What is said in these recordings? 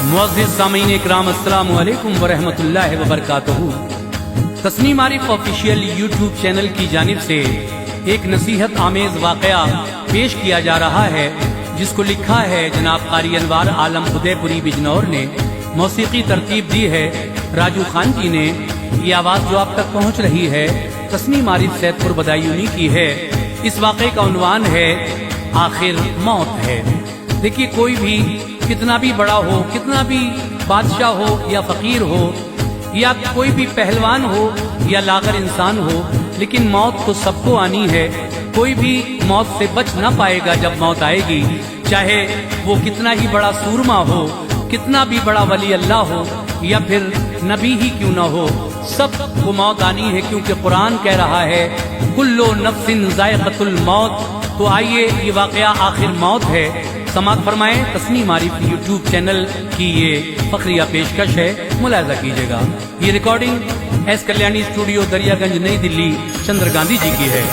मुअज़्ज़िज़ सामीन इकराम, अस्सलामु अलैकुम व रहमतुल्लाहि व बरकातहू। Tasneem Arif official YouTube channel की जानिब से एक नसीहत आमेज वाक़या पेश किया जा रहा है, जिसको लिखा है जनाब क़ारी अनवार आलम उदयपुरी बिजनौर ने। मौसीकी तरतीब दी है राजू खान जी ने। ये आवाज़ जो आप तक पहुँच रही है तस्नीम आरिफ सैदपुर बदायूनी की है। इस वाक़े का उन्वान है आखिर मौत है। देखिए, कोई भी कितना भी बड़ा हो, कितना भी बादशाह हो या फकीर हो, या कोई भी पहलवान हो या लागर इंसान हो, लेकिन मौत तो सबको आनी है। कोई भी मौत से बच ना पाएगा जब मौत आएगी, चाहे वो कितना ही बड़ा सूरमा हो, कितना भी बड़ा वली अल्लाह हो, या फिर नबी ही क्यों ना हो, सबको मौत आनी है। क्योंकि कुरान कह रहा है कुल्लो नफ्सिन ज़ायक़तुल मौत। तो आइए, ये वाक़या आखिर मौत है, समाअत फरमाएं। तस्नीम आरिफ यूट्यूब चैनल की ये फखरिया पेशकश है, मुलाहिज़ा कीजिएगा। ये recording S Kalyani studio Daryaganj नई दिल्ली चंद्र गांधी जी की है।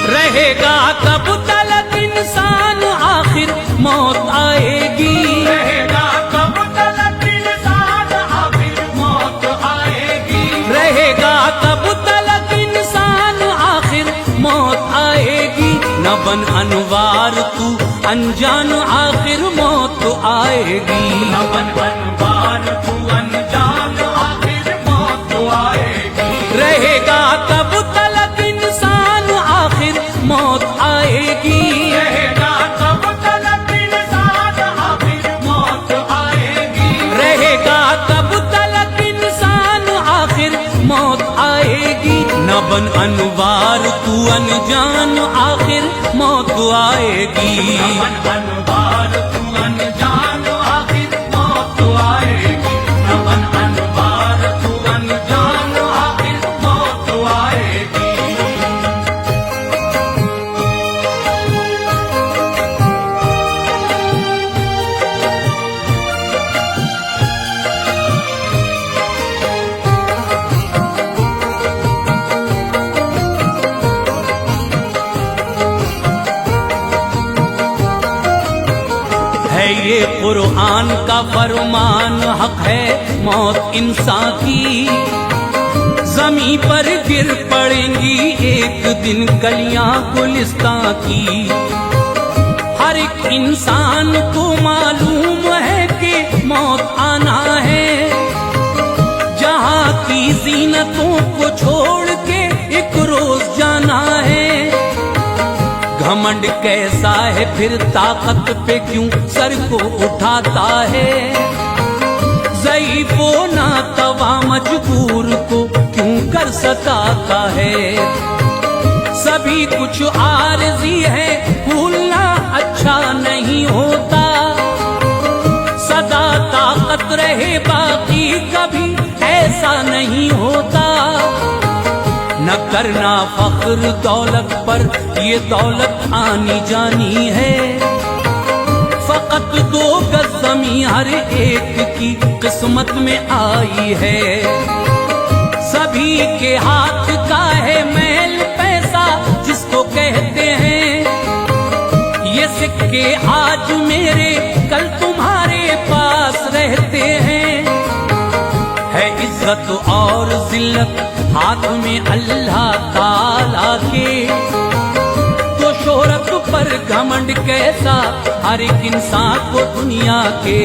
रहेगा कब तलक इंसान, आखिर मौत आएगी। रहेगा कब तलक इंसान, आखिर मौत आएगी। रहेगा कब तलक इंसान, आखिर मौत आएगी। न बन अनवार तू अनजान, आखिर मौत आएगी। न बन अनवार तू अनजान, आखिर मौत आएगी। रहेगा कब तलक इंसान, आखिर मौत आएगी। रहेगा कब तलक इंसान, आखिर मौत आएगी। रहेगा कब तलक इंसान, आखिर मौत आएगी। न बन अनवार तू अनजान, आखिर मौत आएगी। न बन अनवार तू अनजान, आखिर मौत आएगी। न बन अनवार तू अनजान, आखिर मौत आएगी। ये कुरान का फरमान हक है मौत इंसान की। जमीन पर गिर पड़ेंगी एक दिन कलियां गुलिस्तां की। हर एक इंसान को मालूम है कि मौत आना है। जहां की जीनतों को छोड़ के एक रोज जाना है। घमंड कैसा है फिर ताकत पे क्यों सर को उठाता है। ज़ईफ़ो नातवा मजबूर को क्यों कर सताता है। सभी कुछ आरज़ी है, भूलना अच्छा नहीं होता। सदा ताकत रहे बाकी कभी ऐसा नहीं होता। न करना फख्र दौलत पर, ये दौलत आनी जानी है। फकत 2 गज ज़मीं हर एक की किस्मत में आई है। सभी के हाथ का है मैल पैसा जिसको कहते हैं। ये सिक्के आज मेरे कल तुम्हारे पास रहते हैं। है इज्जत और जिल्लत हाथ में अल्लाह ताला के। तो शोहरत पर घमंड कैसा हर एक इंसान को दुनिया के।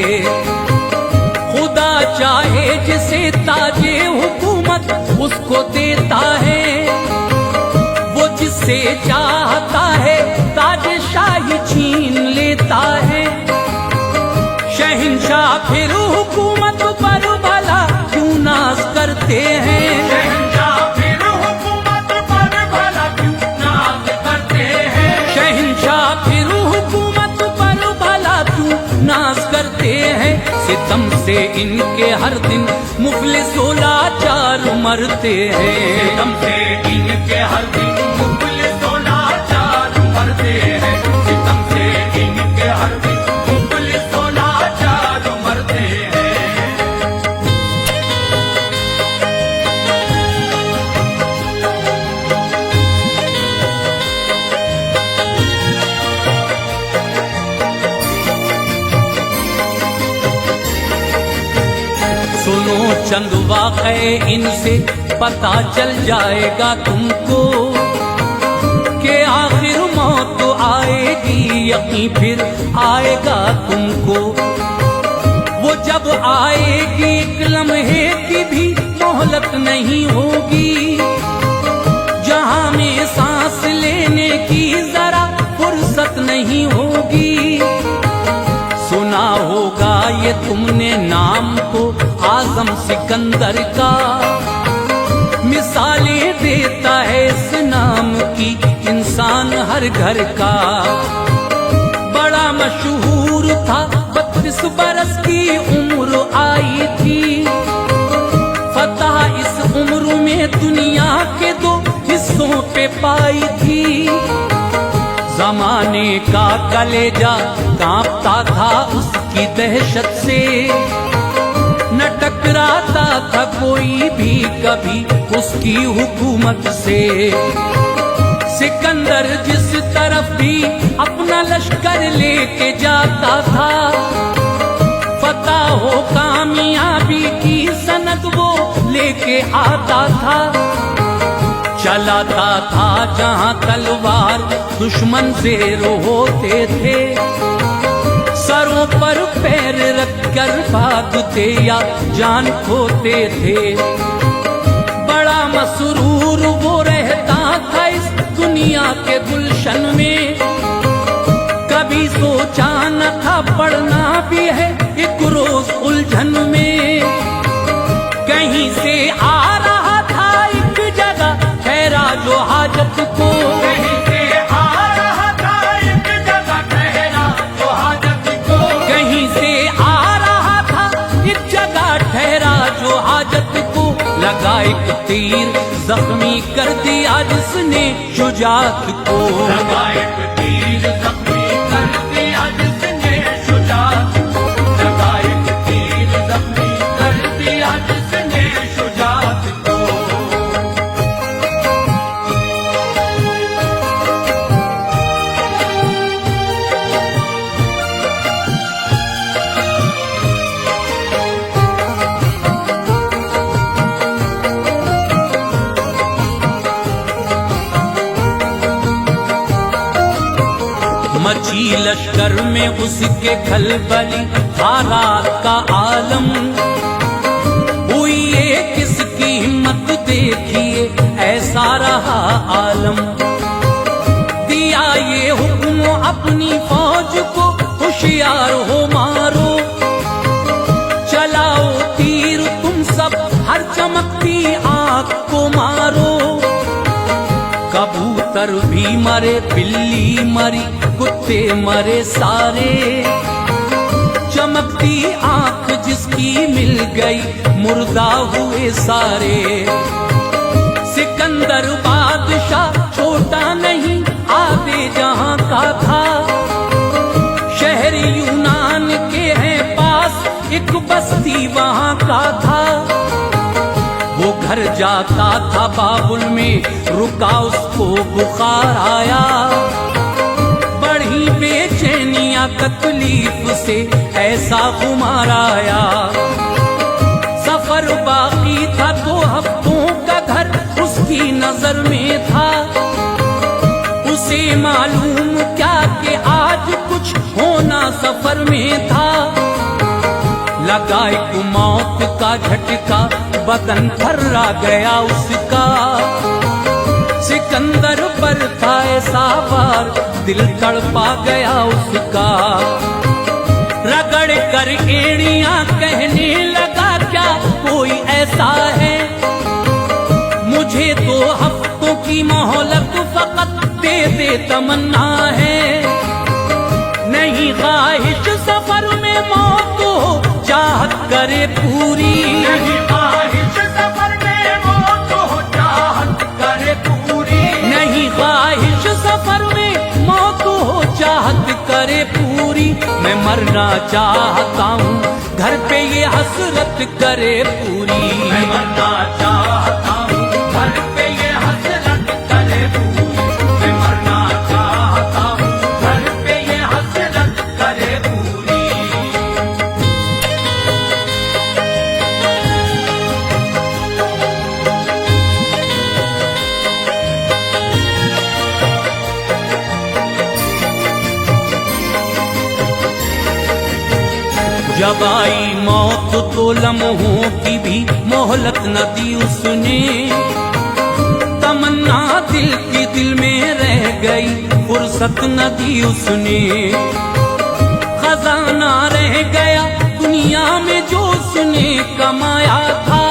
खुदा चाहे जिसे ताजे हुकूमत उसको देता है। वो जिससे चाहता है ताजे शाही छीन लेता है। शहंशाह फिर हुकूमत पर भला क्यों नाज करते हैं। नाज करते हैं। सितम से इनके हर दिन मुफलिस लाचार मरते हैं। सितम से इनके हर दिन मुफलिस लाचार चंद वाक़े इनसे पता चल जाएगा तुमको कि आखिर मौत तो आएगी, यकीन फिर आएगा तुमको। वो जब आएगी एक लम्हे की भी मोहलत नहीं होगी, जहां में सांस लेने की जरा फुर्सत नहीं होगी। सुना होगा ये तुमने नाम को आजम सिकंदर का, मिसालें देता है इस नाम की इंसान हर घर का। बड़ा मशहूर था, 32 बरस की उम्र आई थी, फतह इस उम्र में दुनिया के 2 हिस्सों पे पाई थी। जमाने का कलेजा कांपता था उसकी दहशत से, न टकराता था कोई भी कभी उसकी हुकूमत से। सिकंदर जिस तरफ भी अपना लश्कर लेके जाता था, फतह हो कामयाबी की सनद वो लेके आता था। चलाता था जहां तलवार दुश्मन ज़ेर होते थे, सरों पर पैर रखकर भागते या जान खोते थे। बड़ा मसरूर वो रहता था इस दुनिया के गुलशन में, कभी सोचा न था पड़ना भी है एक रोज उलझन में। कहीं से आ रहा था एक जगह ठहरा जो हाजत को, कहीं से आ रहा था एक जगह ठहरा जो हाजत को, कहीं से आ रहा था एक जगह ठहरा जो हाजत को। लगा एक तीर जख्मी कर दिया जिसने शुजात को, लगा एक तीर जख्मी कर दिया जिसने शुजात को, लगा एक तीर जख्मी कर दिया जिसने शुजात को। मची लश्कर में उसके खलबली, हालात का आलम हुई ये किसकी हिम्मत देखिए ऐसा रहा आलम। दिया ये हुक्म अपनी फौज को होशियार हो मारो, चलाओ तीर तुम सब हर चमकती आंख को मारो। कबूतर भी मरे, बिल्ली मरी, कुत्ते मरे सारे, चमकती आंख जिसकी मिल गई मुर्दा हुए सारे। सिकंदर बादशाह छोटा नहीं आधे जहां का था, शहर यूनान के हैं पास एक बस्ती वहां का था। वो घर जाता था बाबुल में, रुका उसको बुखार आया, बढ़ी बेचैनियां तकलीफ से ऐसा खुमार आया। सफर बाकी था 2 हफ्तों का, घर उसकी नजर में था। उसे मालूम क्या कि आज कुछ होना सफर में था। लगा एक मौत का झटका, बदन थर्रा गया उसका। सिकंदर पर था ऐसा वार, दिल तड़पा गया उसका। रगड़ कर एड़ियां कहने लगा क्या कोई ऐसा है, मुझे 2 हफ्तों की मोहलत फकत दे दे तमन्ना है। नहीं ख्वाहिश सफर में मौत हो, चाहत करे पूरी, नहीं ख्वाहिश सफर में मौत हो, चाहत करे पूरी, नहीं ख्वाहिश सफर में मौत हो, चाहत करे पूरी। मैं मरना चाहता हूँ घर पे ये हसरत करे पूरी, मैं मरना चाहता हूँ घर पे ये हसरत करे पूरी, मैं मरना चाहता हूँ घर पे ये हसरत करे पूरी। जब आई मौत तो लम्हों की भी मोहलत न दी उसने, तमन्ना दिल की दिल में रह गई फुर्सत न दी उसने। खजाना रह गया दुनिया में जो उसने कमाया था,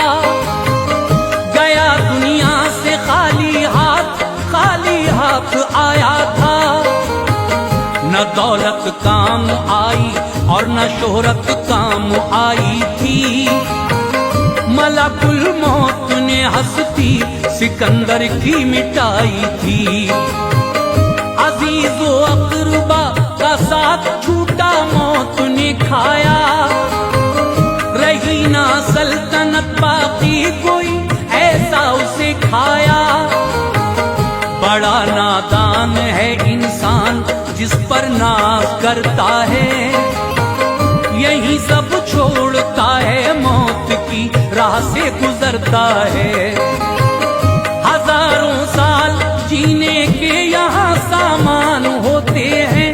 गया दुनिया से खाली हाथ आया था। न दौलत काम आई और न शोहरत काम आई थी, मलकुल मौत ने हंसती सिकंदर की मिटाई थी। अजीजो अकरबा का साथ छूटा मौत ने खाया, रही ना सल्तनत बाकी कोई ऐसा उसे खाया। बड़ा नादान है इंसान जिस पर नाज करता है, यही सब छोड़ता है मौत की राह से गुजरता है। हजारों साल जीने के यहाँ सामान होते हैं,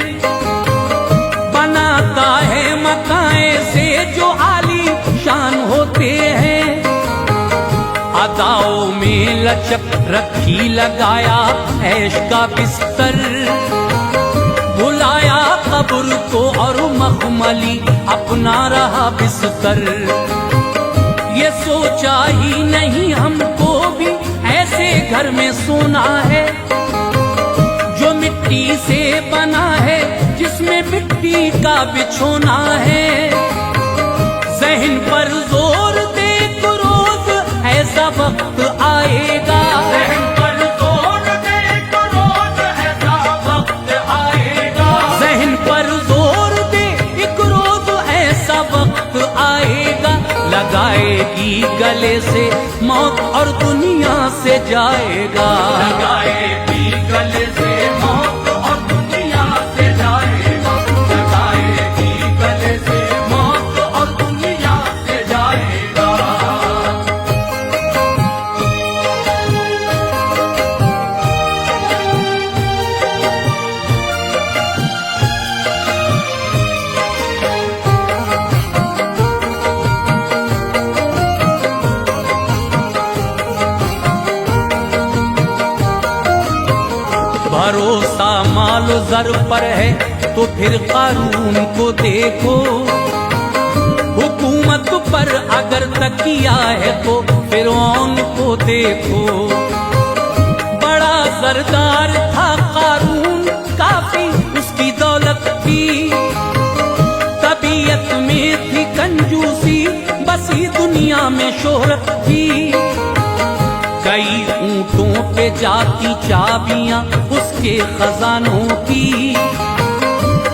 बनाता है मकाए से जो आली शान होते हैं। अदाओं में लचक रखी लगाया ऐश का बिस्तर, बुलाया कब्र को और मखमली अपना रहा बिस्तर। ये सोचा ही नहीं हमको भी ऐसे घर में सोना है, जो मिट्टी से बना है जिसमें मिट्टी का बिछोना है। ज़हन पर जोर दे तो रोज ऐसा वक्त आएगा, ज़हन पर जोर दे तो रोज ऐसा वक्त आएगा। ज़हन पर जोर दे एक रोज ऐसा वक्त आएगा। लगाएगी गले से मौत और दुनिया से जाएगा, लगाएगी गले से मौत और दुनिया से जाएगा। लगाएगी गले से मौत और दुनिया से जाएगा। भरोसा मालो जर पर है तो फिर कानून को देखो, हुकूमत पर अगर तकिया है तो फिरौन को देखो। बड़ा सरदार था कारून, काफी उसकी दौलत थी, तबीयत में थी कंजूसी, बसी दुनिया में शोहरत थी। कई ऊंटों पे जाती चाबियां उसके खजानों की,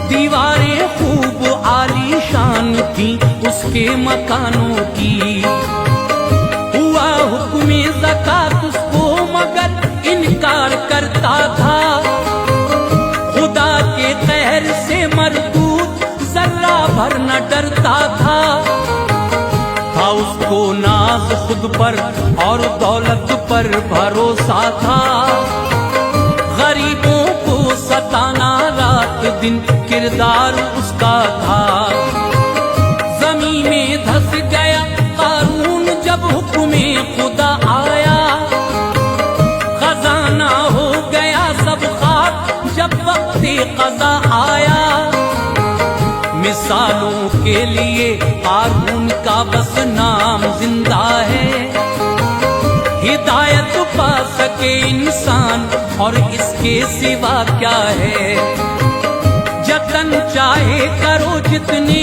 दीवारें खूब आलीशान थी उसके मकानों की। हुआ हुक्म ज़कात उसको मगर इनकार करता था, खुदा के कहर से मरदूद जर्रा भर न डरता था। उसको नाज खुद पर और दौलत पर भरोसा था, गरीबों को सताना रात दिन किरदार उसका था। जमीन में धस गया कारून जब हुक्म खुदा आया, खजाना हो गया सब खाक जब वक्त क़ज़ा आया। मिसालों के लिए कारून का बस नाम जिंदा है, हिदायत पा सके इंसान और इसके सिवा क्या है। जतन चाहे करो जितने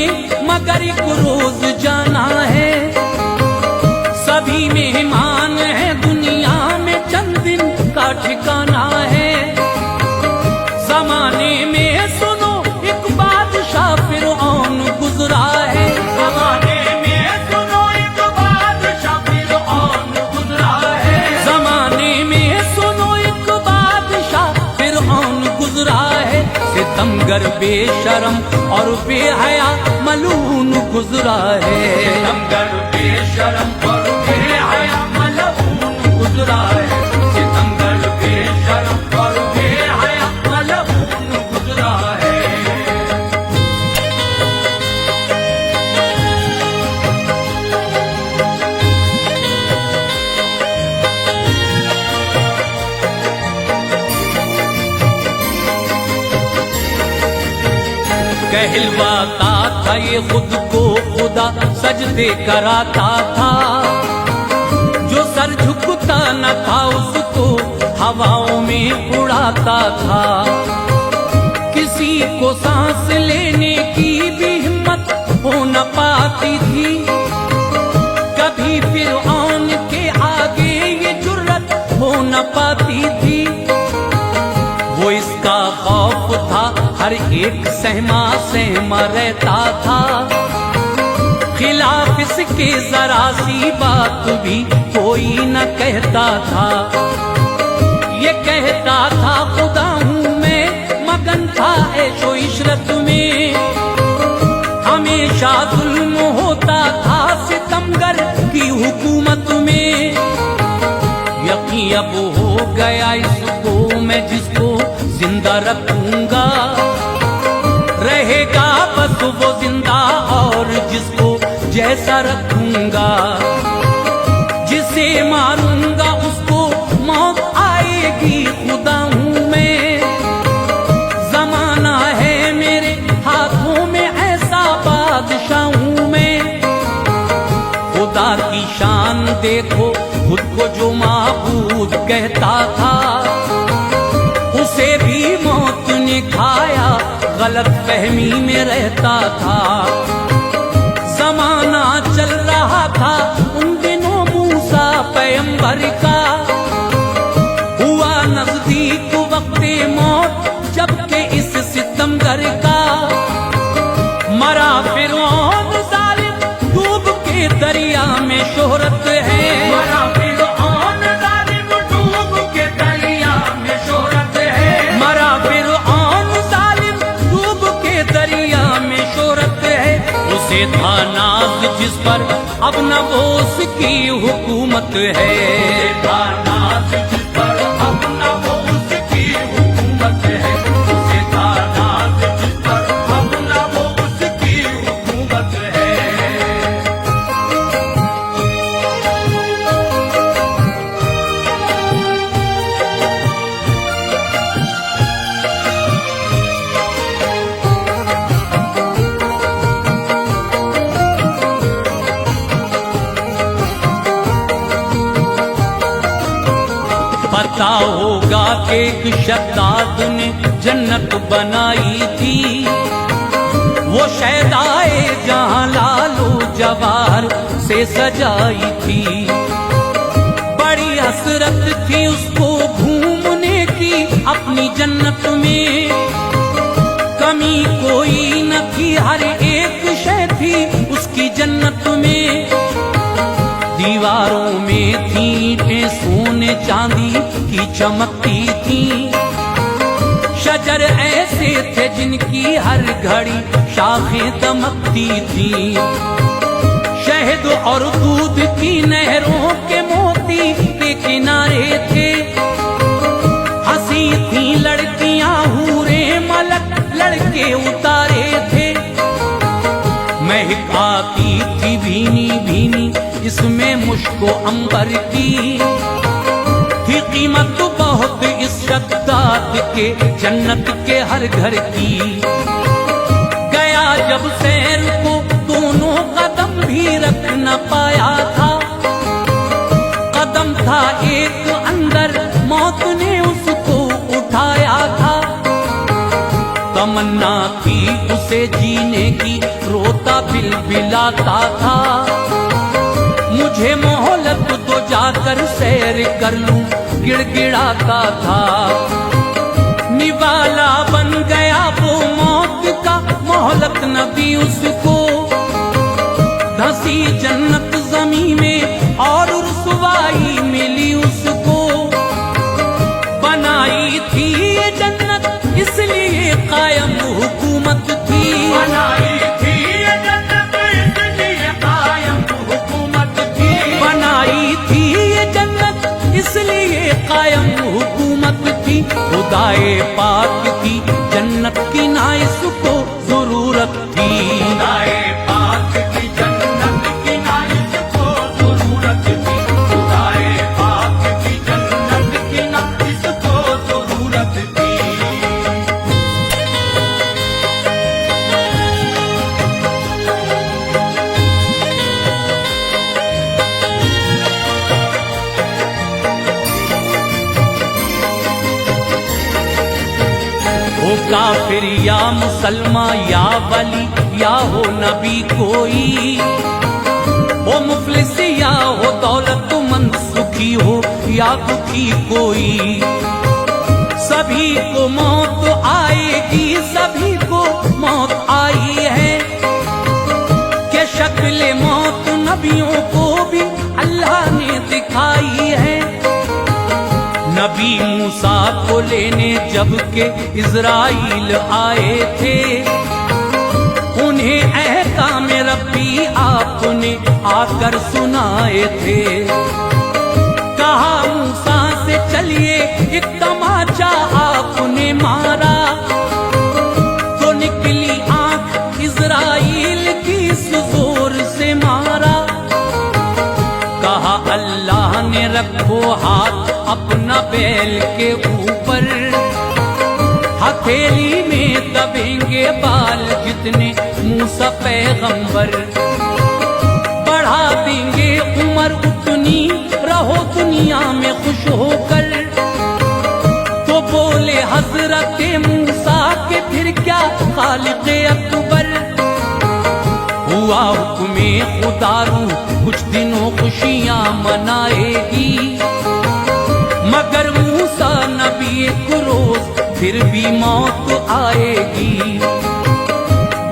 मगर एक रोज जाना है, सभी मेहमान हैं दुनिया में चंद दिन का ठिकाना है। जमाने में सुनो एक बादशाह फिरौन गुजरा है, ज़माने में सुनो एक बादशाह फिरौन गुजरा है। जमाने में सुनो एक बादशाह फिरौन गुजरा है। सितमगर बेशरम और बेहया मलून गुजरा है, सितमगर बेशरम और बेहया मलऊन गुजरा है। सितमगर बेशरम और बेहया मलऊन गुजरा है। कहलवाता था ये खुद को खुदा, सजदे कराता था। जो सर झुकता न था उसको हवाओं में उड़ाता था। किसी को सांस लेने की भी हिम्मत हो न पाती थी। कभी फिरऔन के आगे ये जुर्रत हो न पाती थी। वो इसका खौफ था, हर एक सहमा सहमा रहता था। खिलाफ इसके जरा सी बात भी कोई न कहता था। ये कहता था खुदा हूँ मैं, मगन था ऐशो इशरत में। हमेशा जुल्म होता था सितमगर की हुकूमत में। यकीन अब हो गया इसको मैं जिसको जिंदा रखूंगा। रहेगा बस वो जिंदा और जिसको जैसा रखूंगा। जिसे मारूंगा उसको मौत आएगी, खुदा हूँ मैं। जमाना है मेरे हाथों में, ऐसा बादशाह हूँ मैं। खुदा की शान देखो, खुद को जो माबूद कहता था उसे भी मौत ने खाया, गलत फहमी में रहता था। जमाना चल रहा था उन दिनों मूसा पैगंबर का। हुआ नजदीक वक्ते मौत जबकि इस सितमगर का। मरा फिरौन जालिम डूब के दरिया में शोहरत है। मरा फिरऔन जालिम डूब के दरिया में शोहरत है। मरा फिरऔन जालिम डूब के दरिया में शोहरत है। उसे था नाज जिस पर अब न वो उसकी हुकूमत है। था नाज जिस पर अब न वो उसकी हुकूमत है। उसे था नाज जिस पर अब न वो उसकी हुकूमत है। पता होगा कि एक शद्दाद ने जन्नत बनाई थी। वो शहदाए जहां लालो जवाहर से सजाई थी। बड़ी हसरत थी उसको घूमने की अपनी जन्नत में। कमी कोई न थी, हर एक शय थी उसकी जन्नत में। दीवारों में थी ईंटें सोने चांदी की चमकती थी। शजर ऐसे थे जिनकी हर घड़ी शाखें दमकती थी। शहद और दूध की नहरों के मोती के किनारे थे। हंसी थी लड़कियां हूरे मलक लड़के उतारे थे। महक आती थी भीनी भीनी इसमें मुश्को अंबर की। थी कीमत बहुत इस शद्दाद के जन्नत के हर घर की। गया जब सैर को दोनों कदम भी रख न पाया था। कदम था एक अंदर, मौत ने उसको उठाया था। तमन्ना थी उसे जीने की, रोता बिलबिलाता था। मुझे मोहलत दो जाकर सैर कर लूं, गिड़गिड़ाता था। निवाला बन गया वो मौत का, मोहलत न दी उसको। धंसी जन्नत जमी में और रुसवाई मिली उसको। बनाई थी ये जन्नत इसलिए कायम हुकूमत थी। बनाई थी ये जन्नत इसलिए कायम हुकूमत थी। बनाई थी ये जन्नत इसलिए कायम हुकूमत थी। खुदाए पाक की जन्नत की ना इसको जरूरत थी। खुदाए पाक की जन्नत की ना इसको जरूरत थी। खुदाए पाक की जन्नत की ना इसको जरूरत थी। हो काफिर या मुसलमान या वली या हो नबी कोई, हो मुफलिस या हो दौलतमंद, सुखी हो या दुखी कोई, सभी को मौत आएगी, सभी को मौत आई है। के शक्ल मौत नबियों को भी अल्लाह ने दिखाई है। नबी मूसा को लेने जब के इज़राइल आए थे, उन्हें अहकाम रब्बी आपने आकर सुनाए थे। कहा मूसा से चलिए एक तमाचा आपने मारा, तो निकली आंख इज़राइल की इस जोर से मारा। कहा अल्लाह ने रखो हाथ अपना बैल के ऊपर, हथेली में दबेंगे बाल जितने मूसा पैगंबर, बढ़ा देंगे उम्र उतनी रहो दुनिया में खुश होकर। तो बोले हजरत मूसा के फिर क्या खालिक अकबर, हुआ हुक्मे खुदारू कुछ दिनों खुशियां मनाएगी, मगर मूसा नबी को रोज फिर भी मौत आएगी।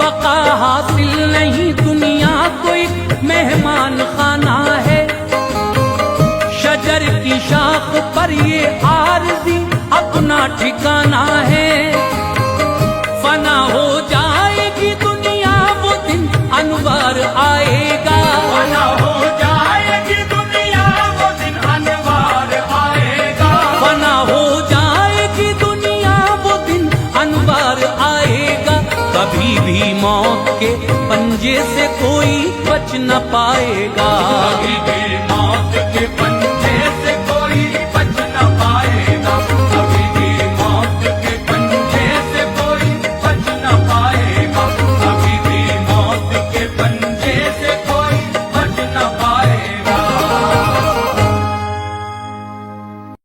बका हासिल नहीं दुनिया को एक मेहमान खाना है, शजर की शाख पर ये आरज़ी अपना ठिकाना है। फना हो जाएगी दुनिया वो दिन अनवार आएगा, फना हो जाएगी दुनिया वो दिन अनवार आएगा, फना हो जाएगी दुनिया वो दिन अनवार आएगा। कभी भी मौत के पंजे से कोई बच न पाएगा, कभी भी मौत के पंजे